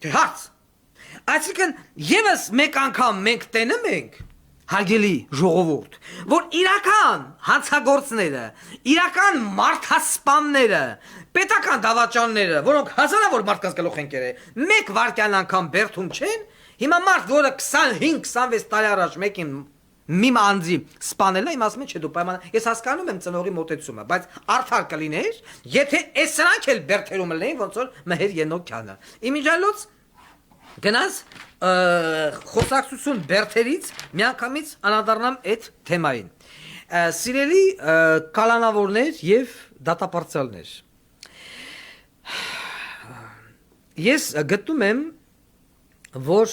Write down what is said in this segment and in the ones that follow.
Թե հարց։ Այսինքն եւս մեկ անգամ մենք տենում ենք հարգելի ժողովուրդ, որ իրական հանցագործները, իրական մարդասպանները, պետական դավաճանները, որոնք հազարավոր մարդկանց գլուխ են կերել, մեկ վայրկյան անգամ բերդում չեն, հիմա մարդ, որը 25-26 տարի առաջ մեկին մի անձի սպանել է, իմ ասում են չէ դու պայման, ես հասկանում եմ ծնողի մոտեցումը, բայց արդար կլիներ, եթե այս սրանք էլ բերդերում լինեին, ոնց որ Մհեր Ենոքյանը։ Իմիջիայլոց գնաց խոսակցություն բերդերից միանգամից անդրադառնամ այդ թեմային։ Սիրելի կալանավորներ եւ դատապարտյալներ։ Ես գտնում եմ որ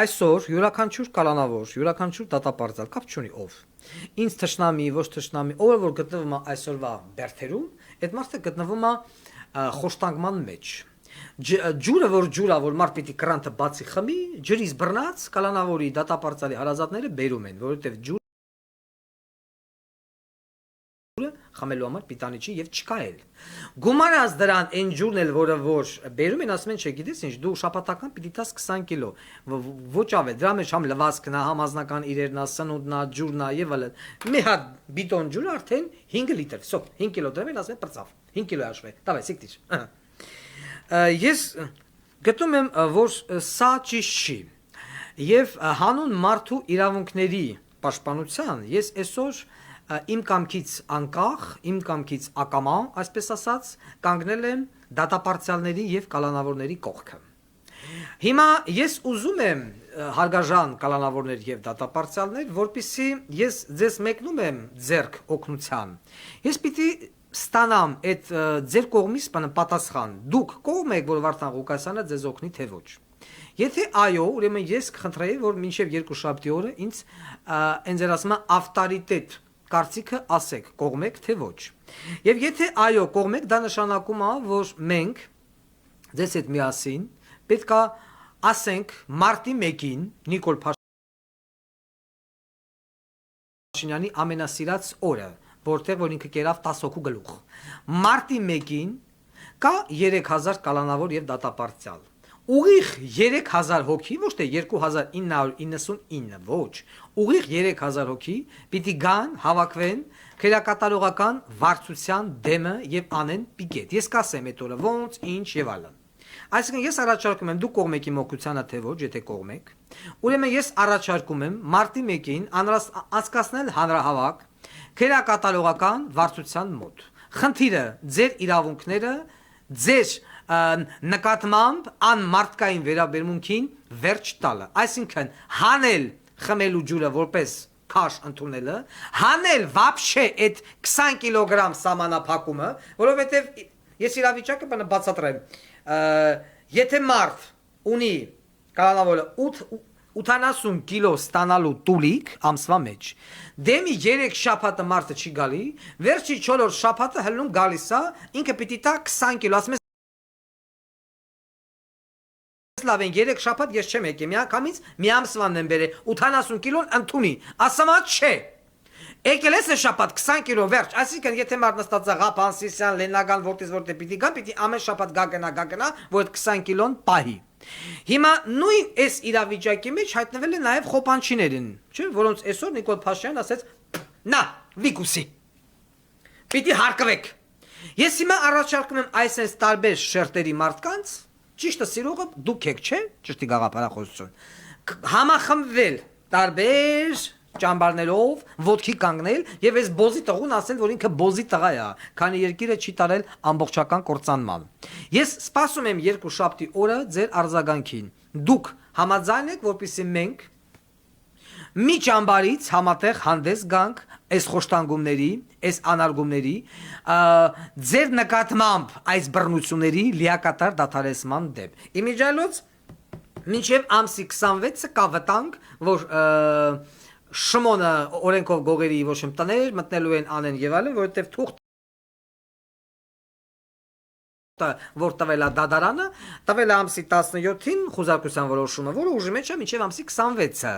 այսօր յուրաքանչյուր կալանավոր, յուրաքանչյուր դատապարտյալ կապ չունի ով։ Ինձ թշնամի, ոչ թշնամի, ով որ գտնվում է այսօրվա բերդերում, այդ մարդը գտնվում է խոշտանգման մեջ։ Ջուրը որ մարդ պիտի կրանտը բացի խմի, ջրից բռնած կալանավորի դատապարտյալի հարազատները բերում են, որովհետև ջուրը խմելու համար պիտանի չի եւ չկա էլ։ Գումարած դրան այն ջուրն էլ որը որ բերում են, ասում են, չգիտես ինչ, դու շաբաթական պիտի տաս 20 կիլո։ Ոչ ավե, դրա մեջ համ լվացքն է, համ անձնական իրերն է, սնունդն է, ջուրն է եւ այլն։ Մի հատ բիտոն ջուր արդեն 5 լիտր, սո 5 կիլո դրել, ասում են պրծավ։ 5 կիլո հաշվե։ Դավայ, սիկտիր։ Ես գտնում եմ, որ սա ճիշտ չի։ Եվ հանուն մարդու իրավունքների պաշտպանության ես այսօր իմ կամքից անկախ, իմ կամքից ակամա, այսպես ասած, կանգնել եմ դատապարտյալների եւ կալանավորների կողքը։ Հիմա ես ուզում եմ հարգաժան կալանավորներ եւ դատապարտյալներ, որpիսի ես ձեզ մեկնում եմ ձերք օգնության։ Ես պիտի ստանամ այդ ձեր կողմից պատասխան։ Դուք կողմ եք, որ Վարդան Ղուկասյանը ձեզ օգնի թե ոչ։ Եթե այո, ուրեմն ես կխնդրեի, որ մինչև երկուշաբթի օրը ինձ ինձ ասում ավտորիտետ կարծիքը ասեք, կողմեք թե ոչ։ Եվ եթե այո, կողմեք, դա նշանակում է, որ մենք ձեզ հետ միասին պետք է ասենք մարտի 1-ին Նիկոլ Փաշինյանի ամենասիրած օրը, որտեղ որ ինքը կերավ 10 հոգու գլուխ։ Մարտի 1-ին կա 3000 կալանավոր եւ դատապարտյալ։ Ուղիղ 3000 հոգի, ոչ թե 2999, ոչ, ուղիղ 3000 հոգի պիտի գան, հավաքվեն քերակատարողական վարչության դեմը եւ անեն պիկետ։ Ես կասեմ այդ օրը ոնց, ինչ եւ այլն։ Այսինքն ես առաջարկում եմ դուք կողմեք իմ օգնությանը թե ոչ, եթե կողմեք, ուրեմն ես առաջարկում եմ մարտի 1-ին անցկացնել հանրահավաք քերակատարողական վարչության մոտ։ Խնդիրը ձեր իրավունքները, ձեր նկատմամբ անմարդկային վերաբերմունքին վերջ տալը, այսինքն հանել խմելու ջուրը որպես քաշ ընդունելը, հանել вообще այդ 20 կիլոգրամ սահմանափակումը, որովհետև ես իրավիճակը բացատրեմ, եթե մարդ ունի կալանավորը 80 կիլո ստանալու տուլիկ ամսվա մեջ, դեմի 3 շաբաթը մարդը չի գալի, վերջի 4 շաբաթը հլնում գալիս է, ինքը պիտի տա 20 կիլո, ասում լավ են 3 շաբաթ ես չեմ եկել, միանգամից մի ամսվանն եմ բերել, 80 կիլոն ընդունի, ասամա չէ, եկել ես շաբաթ 20 կիլո վերջ, այսինքն եթե մարդ նստած է Ղափան, Սիսիան, Լեննագան, որտես որտե պիտի գա, պիտի ամեն շաբաթ գա, որ այդ 20 կիլոն պահի։ Հիմա նույն այս իրավիճակի մեջ հայտնվել է նաև խոպանչիներին, չէ, որոնց այսօր Նիկոլ Փաշինյանն ասեց, նա, վիկուսի, պիտի հարկվեք։ Ես հիմա առաջարկում եմ այսպես տարբեր շերտերի մարդկանց, ճիշտը սիրողը դուք եք, չէ, ճշտի գաղափարախոսություն, համախմբվել տարբեր ճամբարներով, ոտքի կանգնել եւ այս բոզի տղուն ասել, որ ինքը բոզի տղա է, քանի երկիրը չի տարել ամբողջական կործանման։ Ես սպասում եմ երկուշաբթի օրը ձեր արձագանքին։ Դուք համաձայն եք, որպեսզի մենք մի ճամբարից համատեղ հանդես գանք այս խոշտանգումների, այս անարգումների, ձեր նկատմամբ այս բռնությունների լիակատար դադարեցման դեմ։ Իմիջիայլոց մինչև ամսի 26-ը կա վտանգ, որ Շմոնը օրենքով գողերի ոչ իմ տներ մտնելու են անեն եւ այլն, որովհետեւ թուղթը որ տվել է դադարանը, տվել է ամսի 17-ին խոզարկության որոշումը, որը ուժի մեջ է մինչև ամսի 26-ը։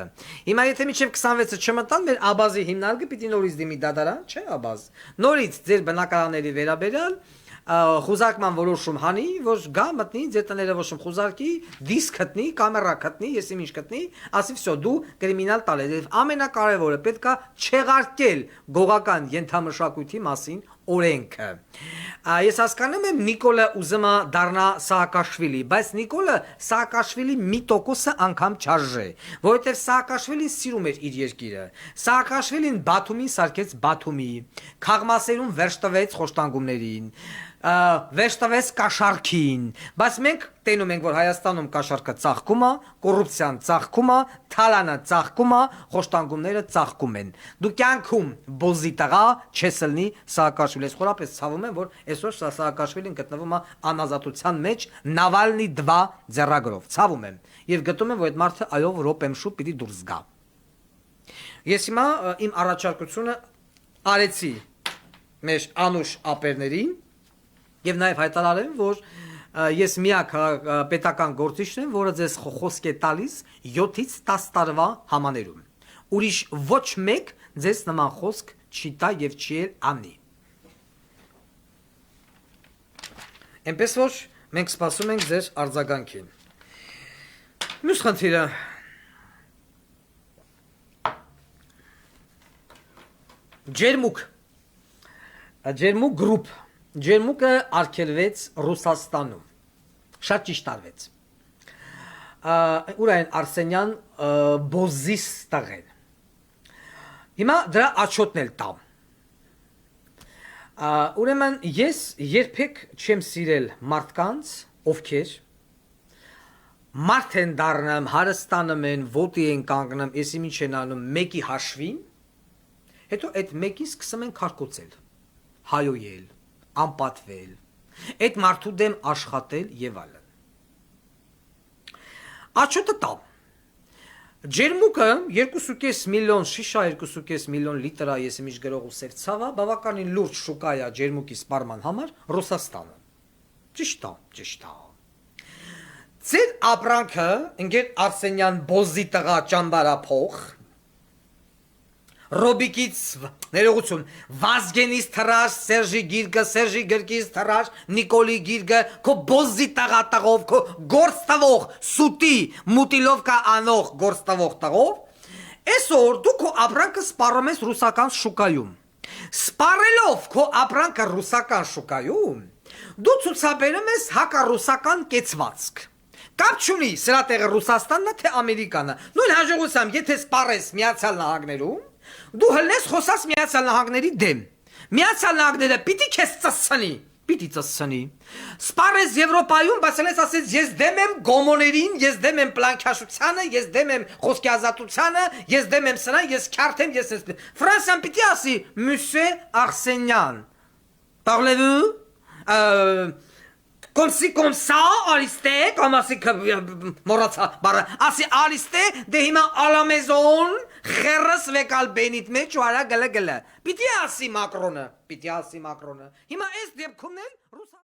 Հիմա եթե մինչև 26-ը չմտան, մեր աբազի հիմնարկը պիտի նորից դիմի դադարան, չէ աբազ։ Նորից ձեր բնակարանների վերաբերյալ խուզարկման որոշում հանի, որ գա մտնի ձեր տները ոչմ խուզարկի, դիսկ գտնի, կամերա գտնի, եսի ինչ գտնի, ասի վсё դու կրիմինալ տալ ես։ Ամենակարևորը պետքա չեղարկել գողական ենթամշակույթի մասին օրենքը։ Ես հասկանում եմ Նիկոլը ուզում է դառնա Սաակաշվիլի, բայց Նիկոլը Սաակաշվիլի մի տոկոսը անգամ չարժե, որովհետև Սաակաշվիլին սիրում էր իր երկիրը։ Սաակաշվիլին Բաթումին սարքեց Բաթումի, Խաղմասերուն վերջ տվեց խոշտանգումներին, վերջ տվեց կաշառքին, բայց մենք տենում ենք, որ Հայաստանում կաշառքը ծաղկում է, կոռուպցիան ծաղկում է, թալանը ծաղկում է, խոշտանգումները ծաղկում են։ Դու կյանքում բոզի տղա չես լինի Սաակաշվիլի։ Ես խորապես ցավում եմ, որ այսօր Սաակաշվիլին գտնվում է անազատության մեջ Նավալնի 2 ձեռագրով։ Ցավում եմ եւ գտնում եմ, որ այդ մարդը այով րոպեմ շուտ պիտի դուրս գա։ Ես հիմա իմ առաջարկությունը արեցի մեր անուշ ապերներին եւ նաեւ հայտարարեմ, որ ես միակ պետական գործիչն եմ, որը ձեզ խոսք է տալիս 7-ից 10 տարվա համաներում։ Ուրիշ ոչ մեկ ձեզ նման խոսք չի տա եւ չի էլ անի։ Այնպես որ մենք սպասում ենք ձեր արձագանքին։ Մյուս խնդիրը Ջերմուկ գրուպ Ջերմուկը արգելվեց Ռուսաստանում։ Շատ ճիշտ արվեց։ Ուր այն Արսենյան Բոզիս տղեն։ Հիմա դրա աչոտն էլ տամ։ Ուրեմն ես երբեք չեմ սիրել մարդկանց, ովքեր մարդ են դառնում, հարստանում են, ոտի են կանգնում, եսի ինչ են անում մեկի հաշվին, հետո այդ մեկին սկսում են քարկոծել, հայոյել, անպատվել, այդ մարդու դեմ աշխատել եւ այլն։ Աչոտը տամ։ Ջերմուկը 2.5 միլիոն շիշա, 2.5 միլիոն լիտր է, ես իմիջ գրող ու սև ցավա, բավականին լուրջ շուկա է ջերմուկի սպառման համար Ռուսաստանը։ Ճիշտ է։ Ձեր ապրանքը, ընկեր Արսենյան Բոզի տղա ճամբարափող Ռոբիկից ներողություն, Վազգենից թրաշ, Սերժի գիրկը, Սերժի գրկից թրաշ, Նիկոլի գիրկը, քո Բոզի տղա տղով, քո գործ տվող, սուտի, մուտիլով կա անող գործ տվող տղով, այսօր դու քո ապրանքը սպառում ես ռուսական շուկայում։ Սպառելով քո ապրանքը ռուսական շուկայում, դու ցուցաբերում ես հակառուսական կեցվածք։ Կապ չունի սրա տեղը Ռուսաստանն է թե Ամերիկանը։ Նույն հաջողությամբ, եթե սպառես Միացյալ Նահանգներում, դու հլնես խոսած Միացյալ Նահանգների դեմ։ Միացյալ Նահանգները պիտի քեզ ծծցնի։ Սպառես Եվրոպայում, բայց ես ասես ես դեմ եմ գոմոներին, ես դեմ եմ պլանկաշությանը, ես դեմ եմ խոսքի ազատությանը, ես դեմ եմ սրան, ես քարտ եմ, ես Ֆրանսիան պիտի ասի Մուսե Արսենյան։ Parlez-vous Comme si comme ça, Aristée, comme si մոռացա բառը, ասի Aristée, դե հիմա à la maison, խերս վեկալ բենիտ մեջ ու արա գլը։ Պիտի ասի Մակրոնը։ Հիմա այս դեպքում էլ